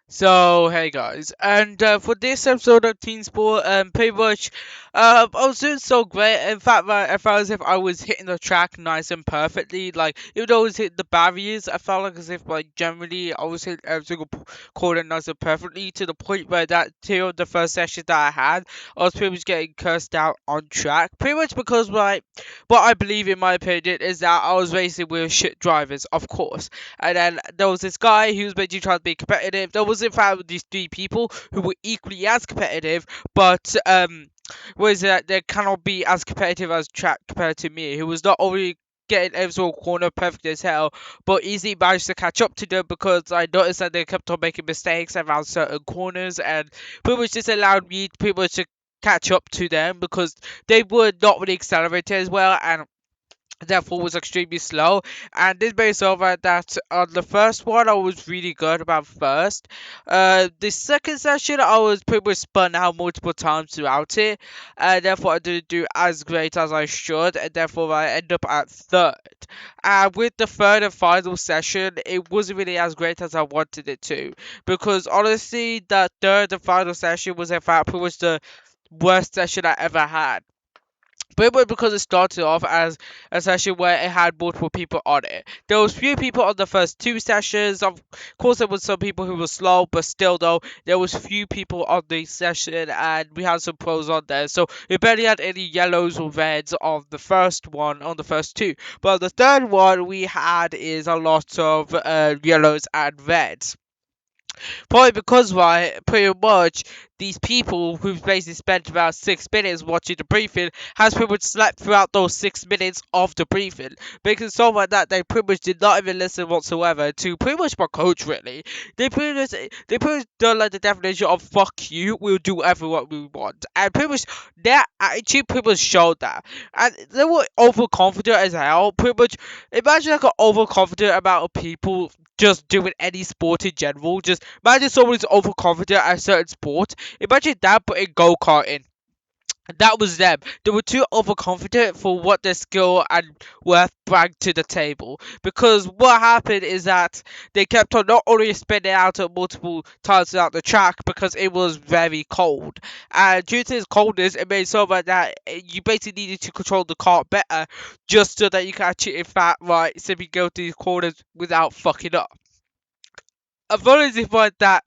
So hey guys, and for this episode of Teamsport, pretty much, I was doing so great. In fact, I felt as if I was hitting the track nice and perfectly. Like even though I was hitting the barriers, I felt like as if like generally I was hitting every single corner nice and perfectly to the point where that two of the first sessions that I had, I was pretty much getting cursed out on track. Pretty much because like what I believe in my opinion is that I was racing with shit drivers, of course. And then there was this guy who was basically trying to be competitive. There was in fact these three people who were equally as competitive, but was that they cannot be as competitive as track compared to me, who was not only getting every single corner perfect as hell, but easily managed to catch up to them because I noticed that they kept on making mistakes around certain corners, and pretty much just allowed me pretty much to catch up to them because they were not really accelerated as well, and therefore was extremely slow. And this made it so that on the first one I was really good about first. The second session I was pretty much spun out multiple times throughout it, and therefore I didn't do as great as I should, and therefore I end up at third. And with the third and final session, it wasn't really as great as I wanted it to, because honestly, the third and final session was in fact pretty much the worst session I ever had. But because it started off as a session where it had multiple people on it. There was few people on the first two sessions. Of course, there was some people who were slow, but still though, there was few people on the session, and we had some pros on there. So we barely had any yellows or reds on the first one, on the first two. But on the third one, we had is a lot of yellows and reds. Probably because, right, pretty much these people who've basically spent about 6 minutes watching the briefing has pretty much slept throughout those 6 minutes of the briefing. Because so like that they pretty much did not even listen whatsoever to pretty much my coach really. They pretty much done like the definition of fuck you, we'll do whatever what we want. And pretty much their attitude pretty much showed that. And they were overconfident as hell. Pretty much imagine like an overconfident amount of people just doing any sport in general. Just imagine someone who's overconfident at a certain sport. Imagine that, but in go karting. That was them. They were too overconfident for what their skill and worth brought to the table. Because what happened is that they kept on not only spinning out at multiple times throughout the track because it was very cold. And due to this coldness, it made so much that you basically needed to control the cart better just so that you can actually, in fact, right, simply go through these corners without fucking up. I've always find that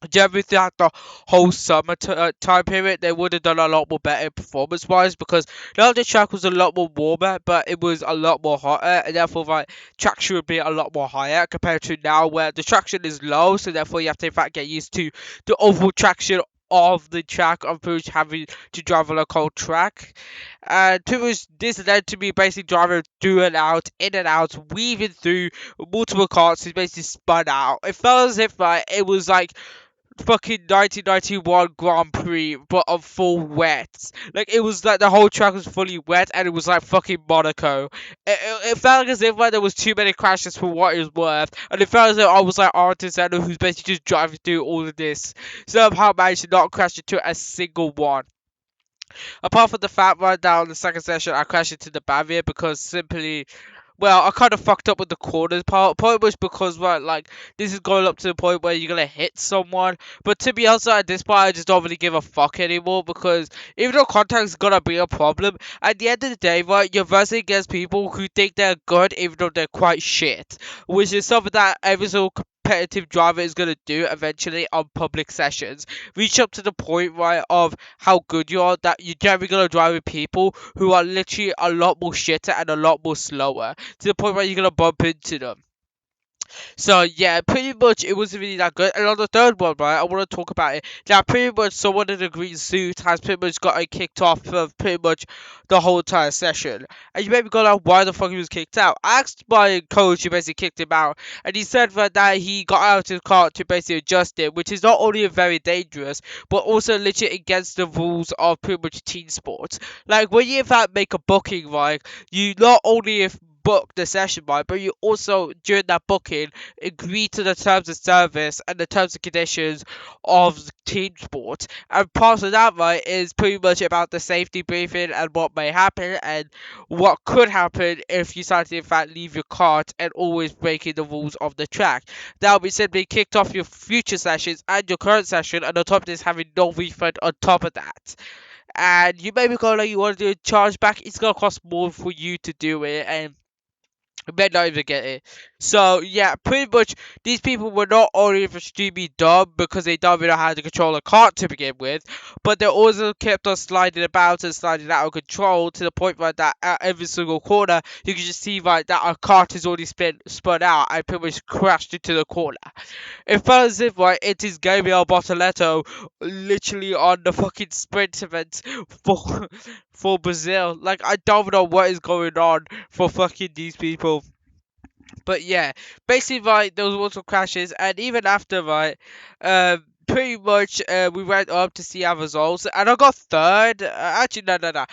generally throughout the whole summer time period, they would have done a lot more better performance wise because now the track was a lot more warmer, but it was a lot more hotter, and therefore like traction would be a lot more higher compared to now where the traction is low, so therefore you have to in fact get used to the overall traction of the track of pretty much having to drive on a cold track. And pretty much this led to me basically driving through and out, in and out, weaving through multiple carts to basically spun out. It felt as if like it was like fucking 1991 Grand Prix, but on full wet. Like it was like the whole track was fully wet, and it was like fucking Monaco. It felt like as if like there was too many crashes for what it was worth, and it felt as though I was like Artis Senna who's basically just driving through all of this. Somehow managed to not crash into a single one. Apart from the fact right now in the second session I crashed into the barrier because simply well, I kind of fucked up with the corners part. Probably was because, right, like, this is going up to the point where you're gonna hit someone. But to be honest, at this point, I just don't really give a fuck anymore because even though contact's gonna be a problem, at the end of the day, right, you're versing against people who think they're good even though they're quite shit. Which is something that every single competitive driver is gonna do eventually on public sessions. Reach up to the point, right, of how good you are that you're generally gonna drive with people who are literally a lot more shitter and a lot more slower to the point where you're gonna bump into them. So yeah, pretty much it wasn't really that good. And on the third one, right, I want to talk about it. Now, pretty much someone in a green suit has pretty much got kicked off for pretty much the whole entire session. And you may be going out why the fuck he was kicked out. I asked my coach who basically kicked him out, and he said that he got out of his car to basically adjust it, which is not only very dangerous, but also literally against the rules of pretty much team sports. Like when you in fact make a booking, right, you not only if book the session, right? But you also, during that booking, agree to the terms of service and the terms and conditions of Teamsport. And part of that, right, is pretty much about the safety briefing and what may happen and what could happen if you start to, in fact, leave your cart and always breaking the rules of the track. That will be simply kicked off your future sessions and your current session, and on top of this, having no refund on top of that. And you may be going like you want to do a charge back, it's gonna cost more for you to do it, and I may not even get it. So yeah, pretty much these people were not only extremely dumb because they don't even know how to control a cart to begin with, but they also kept on sliding about and sliding out of control to the point right that at every single corner you can just see right that our cart is already spun out and pretty much crashed into the corner. It felt as if right it is Gabriel Bortoletto literally on the fucking sprint event for for Brazil. Like I don't know what is going on for fucking these people. But yeah, basically, right, there was also crashes, and even after, right, pretty much, we went up to see our results, and I got third. Actually, no.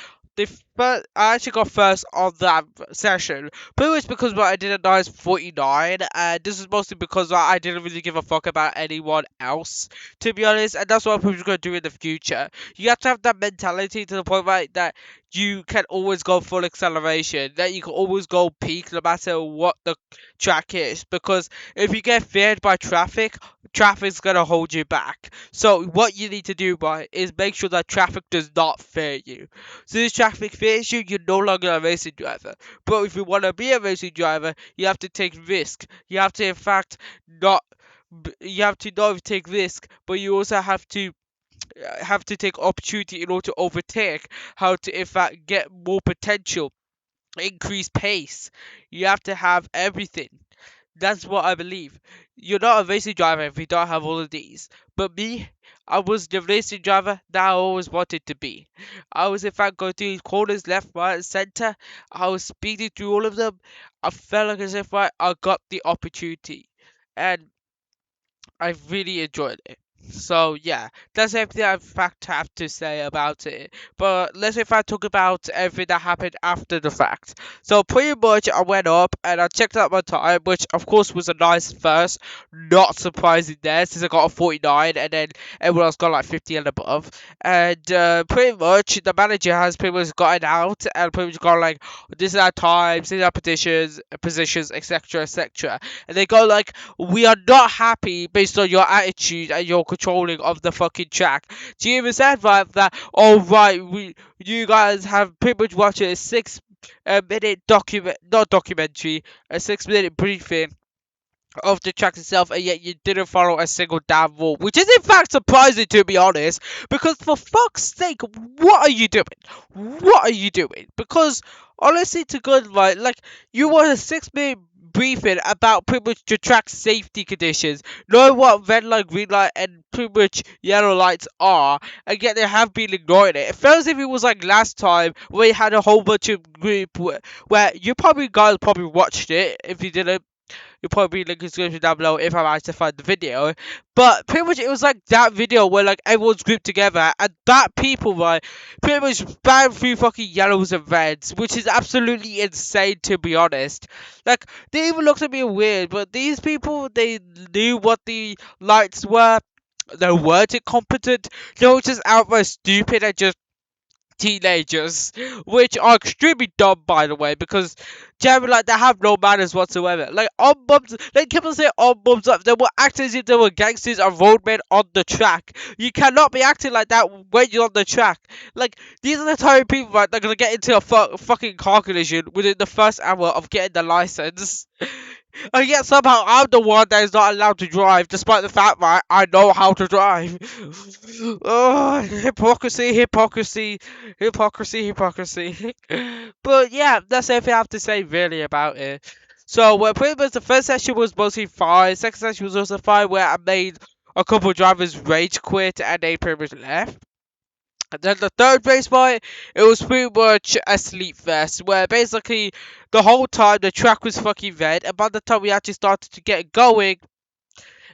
I actually got first on that session, pretty much because I did a nice 49, and this is mostly because I didn't really give a fuck about anyone else, to be honest, and that's what I'm probably going to do in the future. You have to have that mentality to the point, right, that you can always go full acceleration, that you can always go peak no matter what the track is, because if you get feared by traffic's gonna hold you back. So what you need to do, right, is make sure that traffic does not fear you. So if traffic fears you, you're no longer a racing driver. But if you want to be a racing driver, you have to take risk. You have to, in fact, not. You have to not take risk, but you also have to take opportunity in order to overtake. How to, in fact, get more potential, increase pace. You have to have everything. That's what I believe. You're not a racing driver if you don't have all of these. But me, I was the racing driver that I always wanted to be. I was, in fact, going through corners left, right, and centre. I was speeding through all of them. I felt like as if I got the opportunity. And I really enjoyed it. So yeah, that's everything I in fact have to say about it. But let's in fact talk about everything that happened after the fact. So pretty much I went up and I checked out my time, which of course was a nice first. Not surprising there since I got a 49 and then everyone else got like 50 and above. And pretty much the manager has pretty much gotten out and pretty much gone like, this is our times, these are positions, etc, etc. And they go like, we are not happy based on your attitude and your controlling of the fucking track. Do you understand, right? That, oh right, you guys have pretty much watched a 6 minute not documentary, a 6 minute briefing of the track itself, and yet you didn't follow a single damn rule, which is in fact surprising to be honest. Because for fuck's sake, what are you doing? What are you doing? Because honestly, to good, right, like you want a 6 minute briefing about pretty much the track safety conditions, know what red light, green light, and pretty much yellow lights are, and yet they have been ignoring it. It feels as if it was like last time where you had a whole bunch of group where you probably guys probably watched it. If you didn't, you'll probably link in the description down below if I manage to find the video. But pretty much it was like that video where like everyone's grouped together and that people right pretty much spam through fucking yellows and reds, which is absolutely insane to be honest. Like they even looked at me weird, but these people they knew what the lights were. They weren't incompetent. They were just outright stupid and just teenagers, which are extremely dumb, by the way, because generally, like, they have no manners whatsoever. Like, on bums, they kept on saying on bums up. They were acting as if they were gangsters and roadmen on the track. You cannot be acting like that when you're on the track. Like, these are the type of people, right, that are gonna get into a fucking car collision within the first hour of getting the license. And yet somehow I'm the one that is not allowed to drive, despite the fact that I know how to drive. Oh, hypocrisy, hypocrisy, hypocrisy, hypocrisy. But yeah, that's everything I have to say really about it. So pretty much the first session was mostly fine. Second session was also fine, where I made a couple of drivers rage quit and they pretty much left. And then the third race fight, it was pretty much a sleep fest, where basically the whole time the track was fucking red, and by the time we actually started to get going,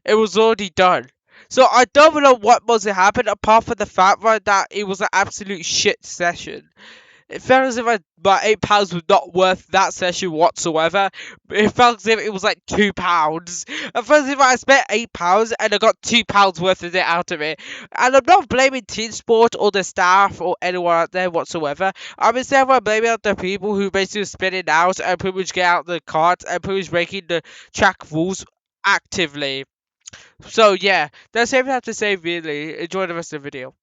it was already done. So I don't know what must have happened apart from the fact right that it was an absolute shit session. It felt as if my £8 was not worth that session whatsoever. It felt as if it was like £2. It felt as if I spent £8 and I got £2 worth of it out of it. And I'm not blaming Teamsport or the staff or anyone out there whatsoever. I'm instead blaming out the people who basically spin it out and pretty much get out the cart and pretty much breaking the track rules actively. So yeah, that's everything I have to say really. Enjoy the rest of the video.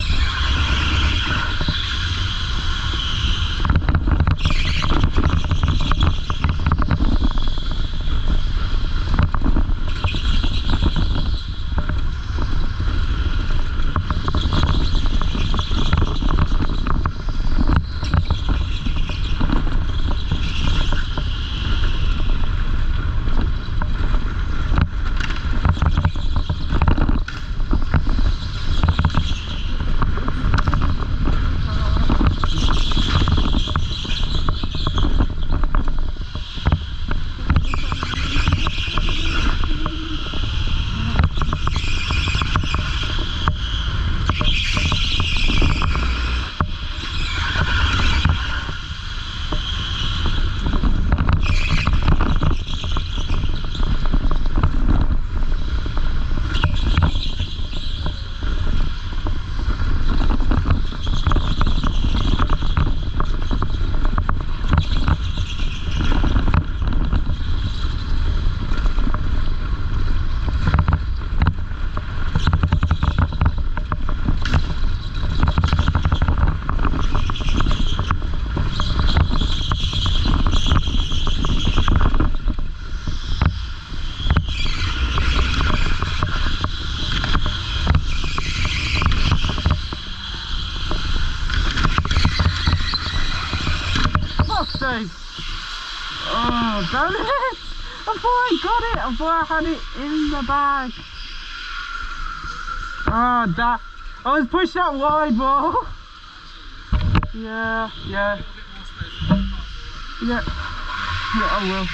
Oh, damn it! I thought I got it! I thought I had it in the bag. Oh, that. I was pushed that wide, bro. Yeah. Yeah, I will.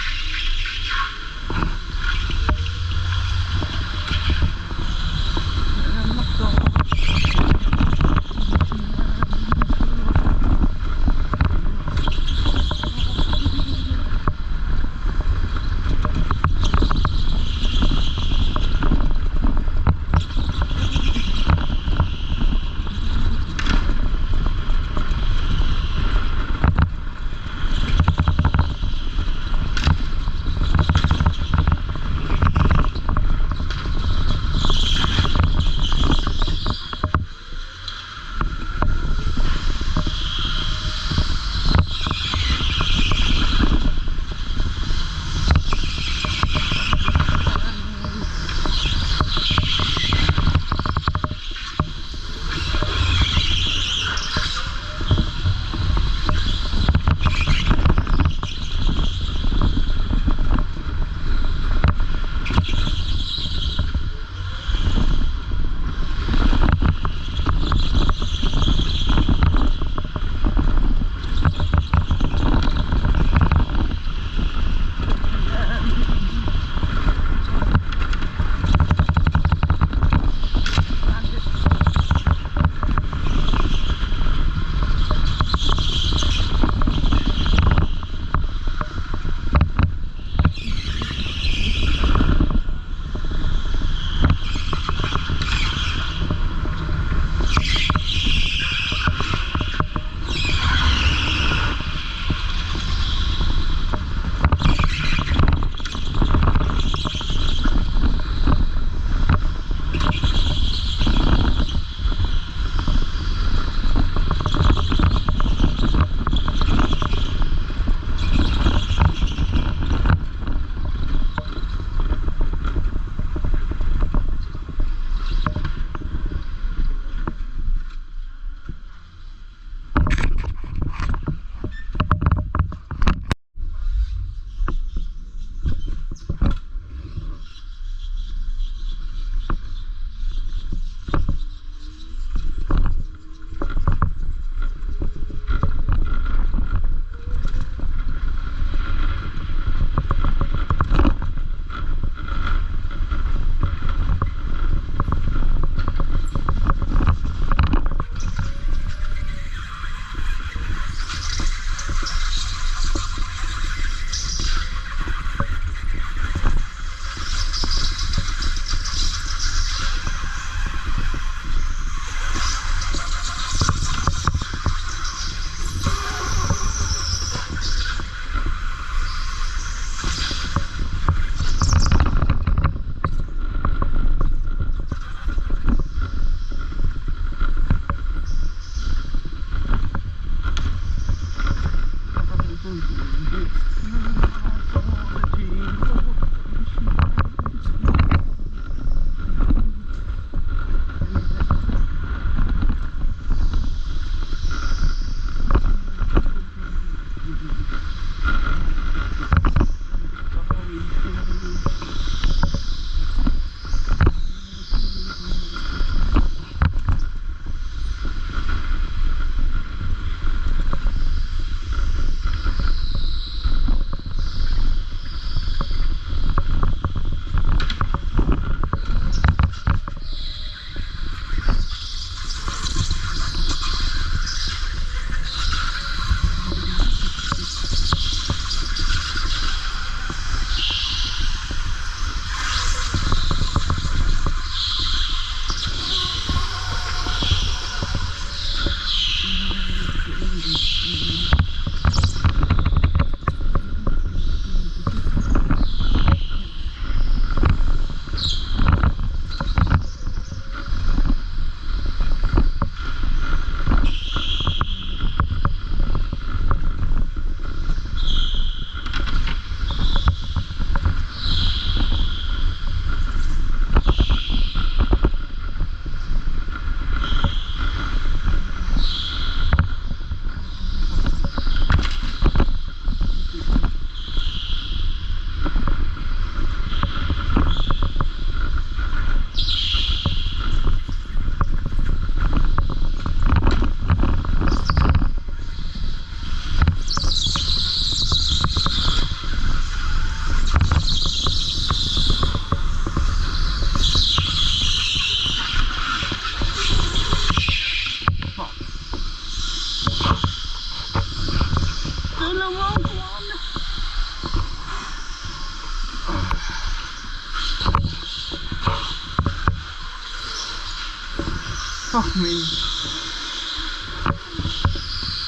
Fuck me.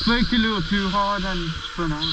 Brake a little too hard and spun out.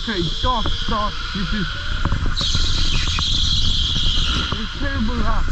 Okay, stop. This is terrible lap.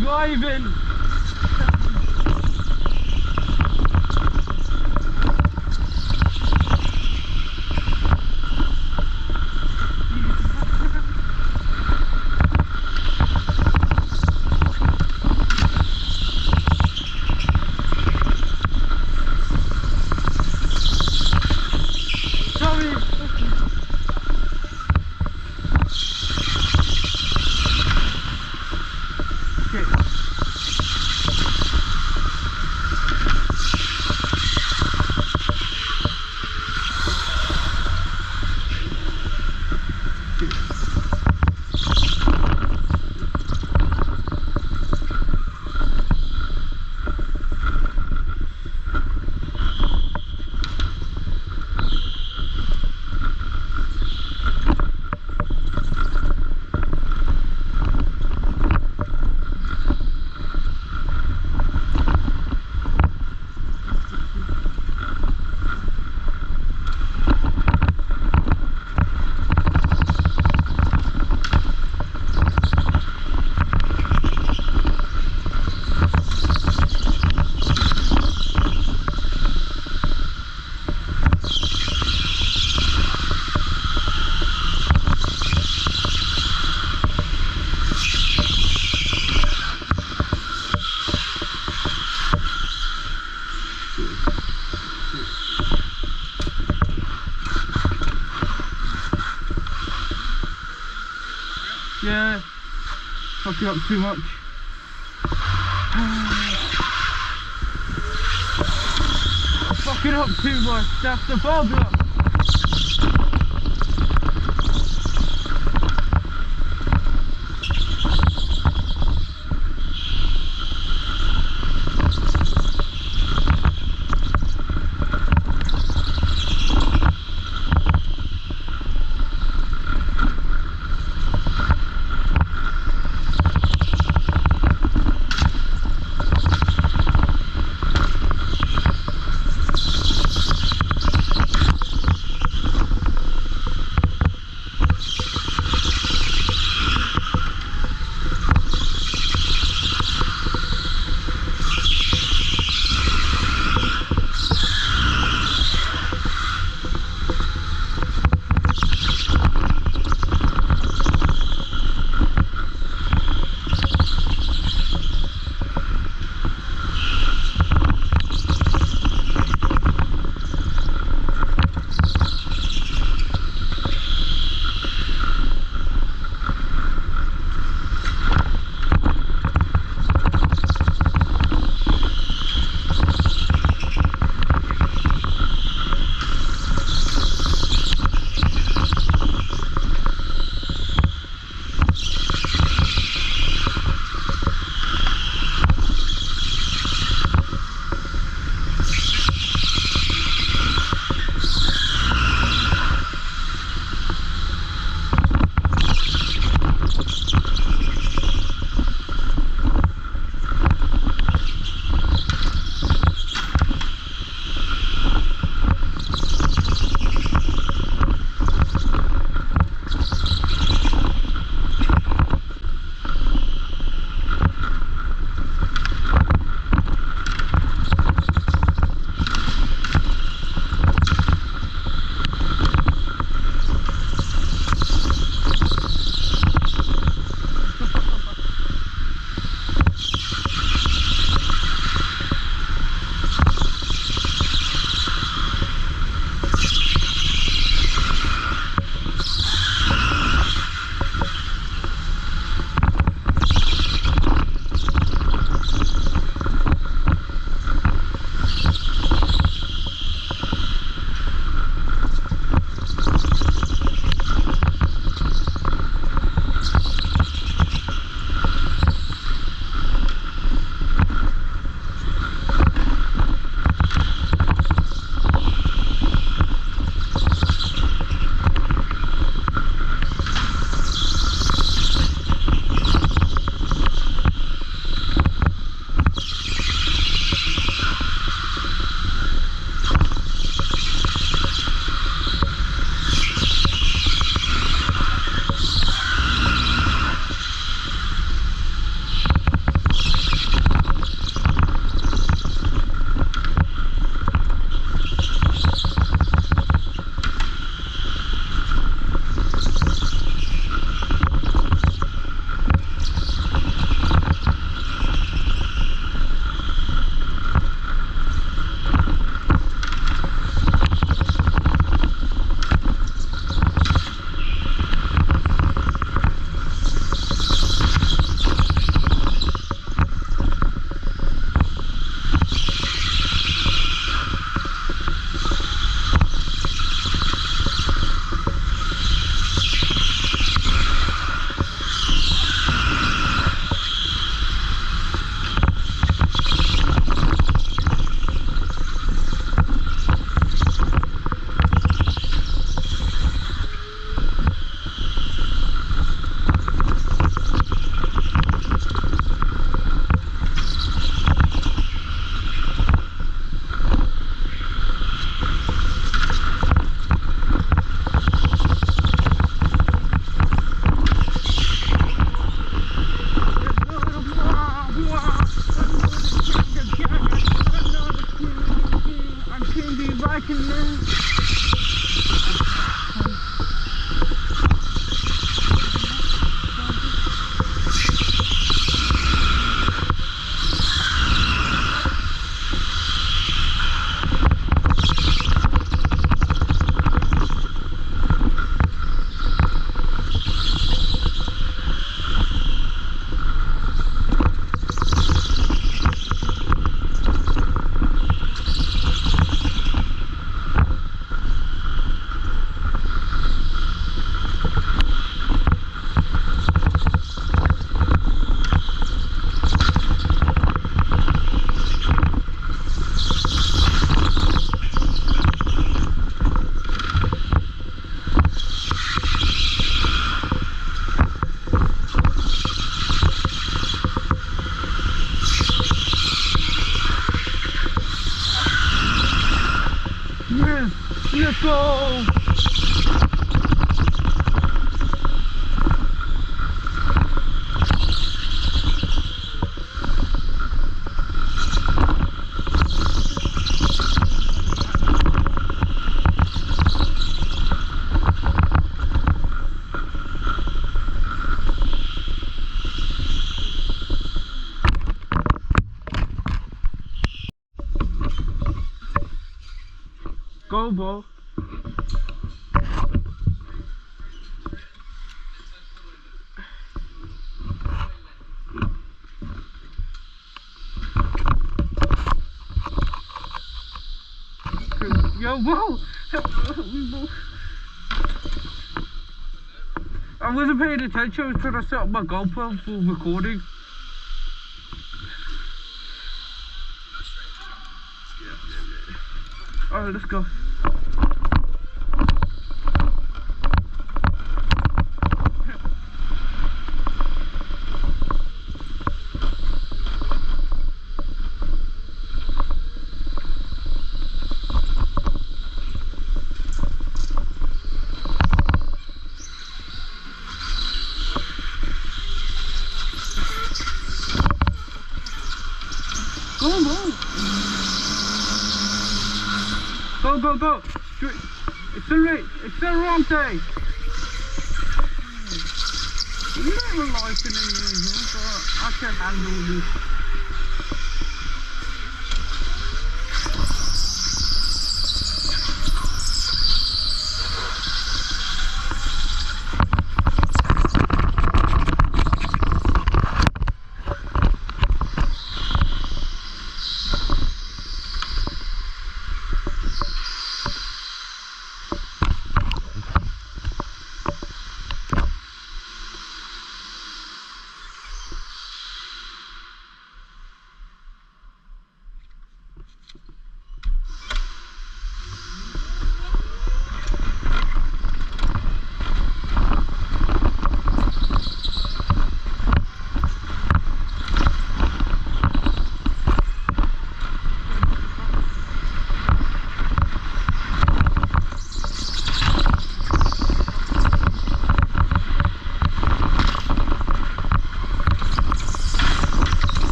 Driving. Sorry. Okay. Yeah. Fucking up too much. Fucking up too much. That's the problem. go! Go, ball. Yo, whoa! I wasn't paying attention. I was trying to set up my GoPro for recording. Alright, let's go. Go, go! Go, go, go! Accelerate! Accelerate! Little life in the but I can handle this.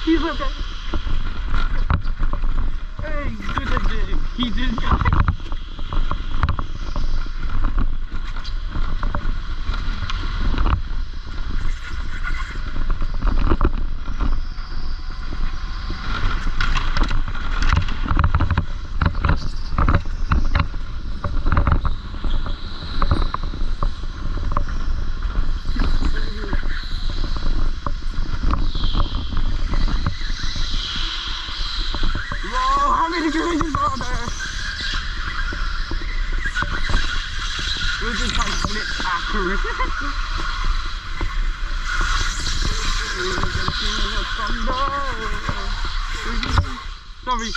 He's okay. Hey, good idea. He didn't die. We're just trying to flip accurate. Sorry.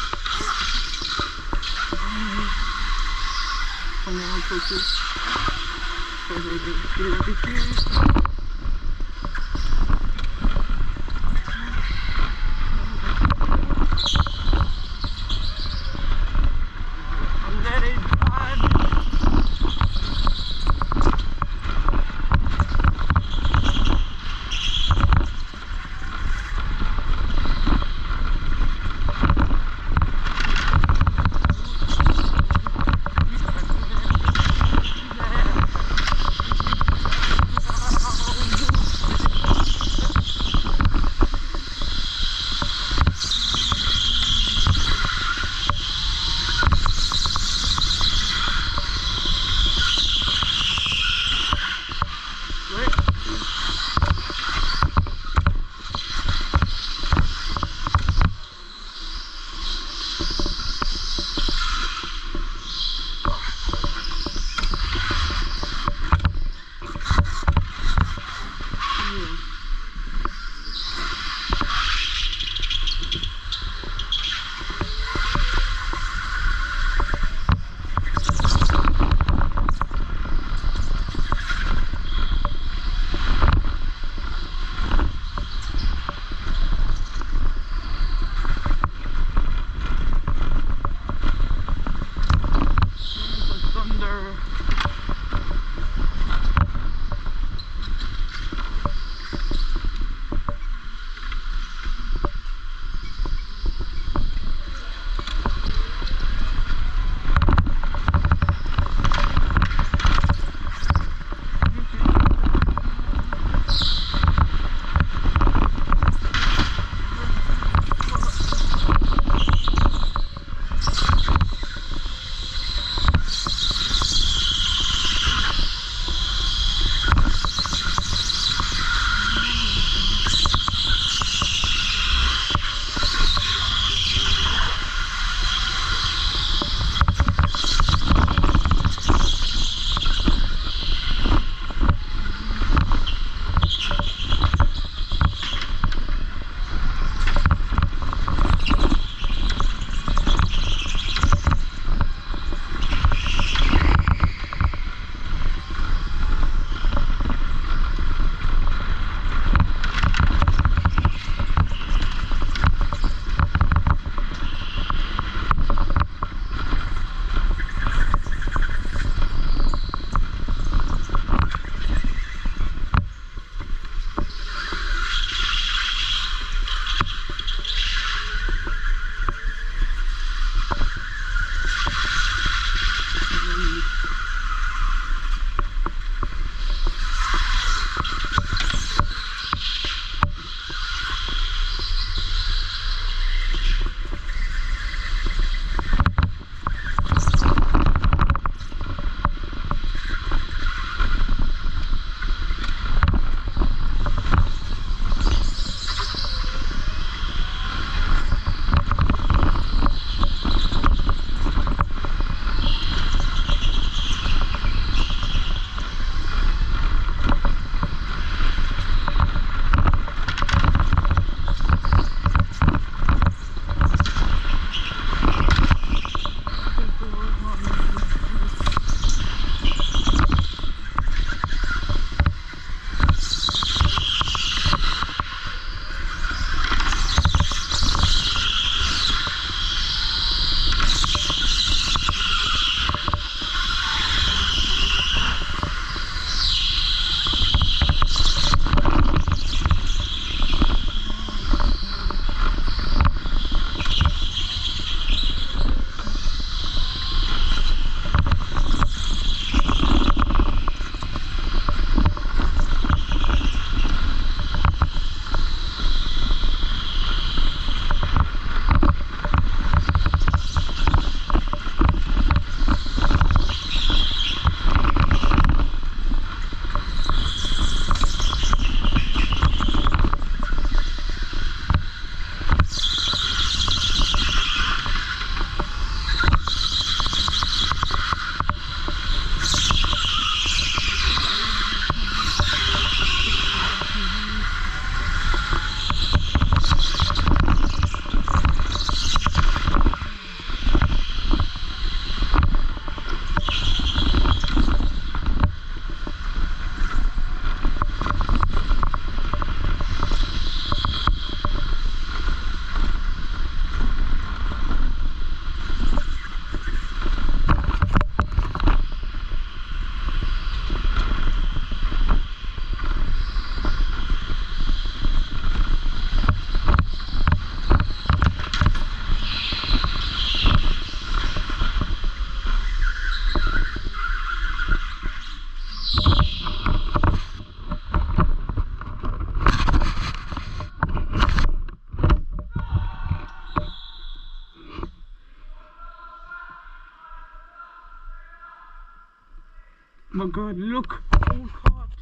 my god, look, all carts.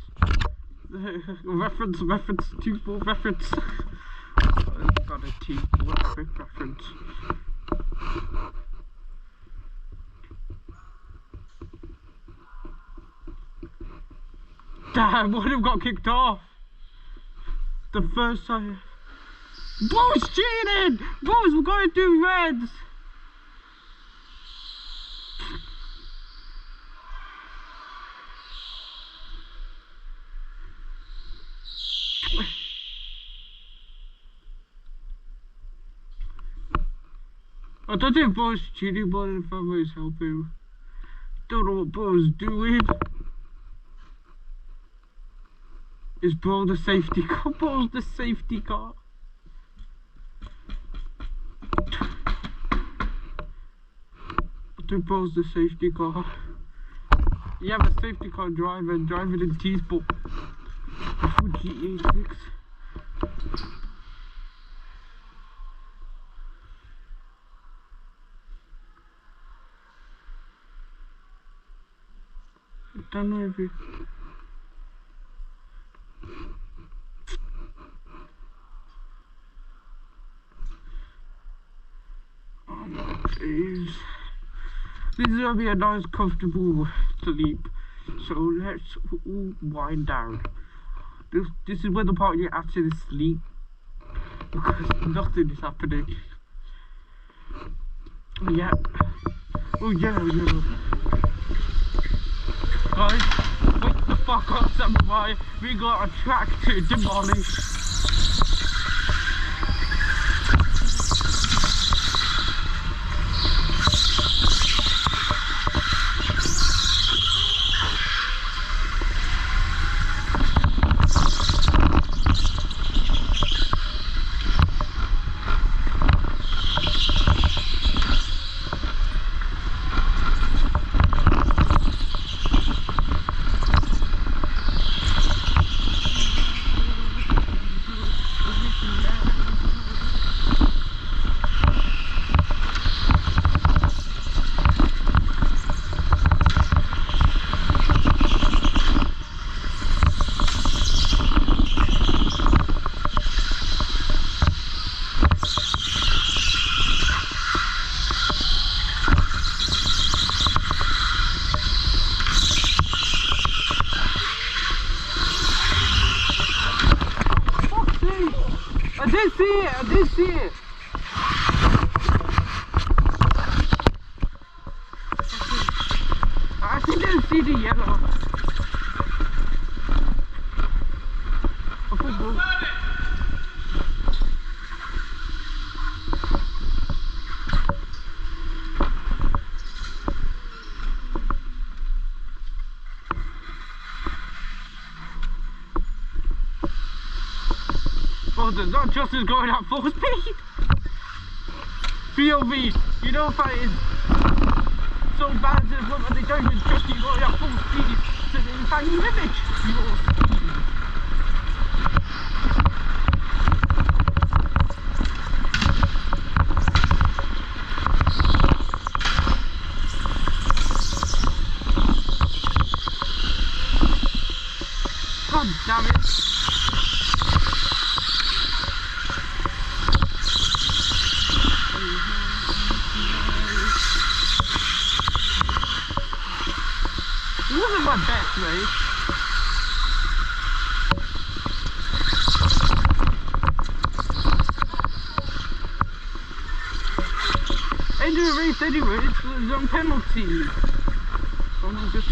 Reference, Teamsport reference. I've got a Teamsport reference. Damn, one of them got kicked off. The first time. Bro's cheating! Bros, we're going to do reds! I don't think Bro's cheating, but if I was helping. Don't know what Bro's doing. Is Bro the safety car? Bro's the safety car. I think Bro's the safety car. You have a safety car driver driving in Teamsport. Before GTA 6. I don't know if you... Oh my days. This is gonna be a nice comfortable sleep. So let's all wind down. This is where the part you actually sleep. Because nothing is happening. Yeah. Oh yeah. Guys, wake the fuck up, samurai. We got a track to demolish. I did see it. I actually didn't see the yellow. Oh, the not just is going at full speed. POV, you know if that is so bad to the point where they don't even trust you going at full speed, so they in fact limit your speed. God damn it. It wasn't my best race. End of the race anyway, it was on penalty. So I'm just